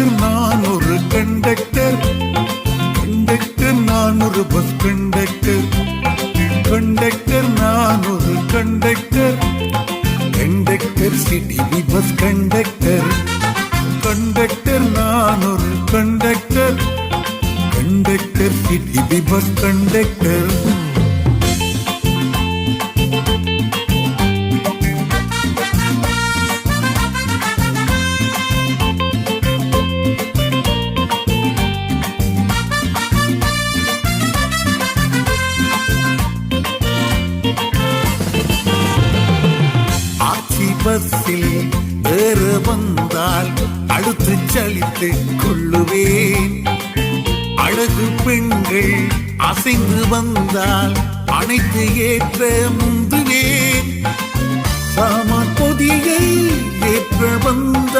Conductor நான் ஒரு conductor, conductor நான் ஒரு பஸ் கண்டக்டர், கண்டக்டர் நான் ஒரு conductor, conductor city bus conductor, conductor நான் ஒரு conductor, conductor city bus conductor. பஸ்ஸில் ஏற வந்தால் அடுத்து சலித்து கொள்ளுவேன், அழகு பெண்கள் அசைந்து வந்தால் அனைத்து ஏற்ற முந்துவேன், சாமான் பொதியை ஏற்ற வந்தால்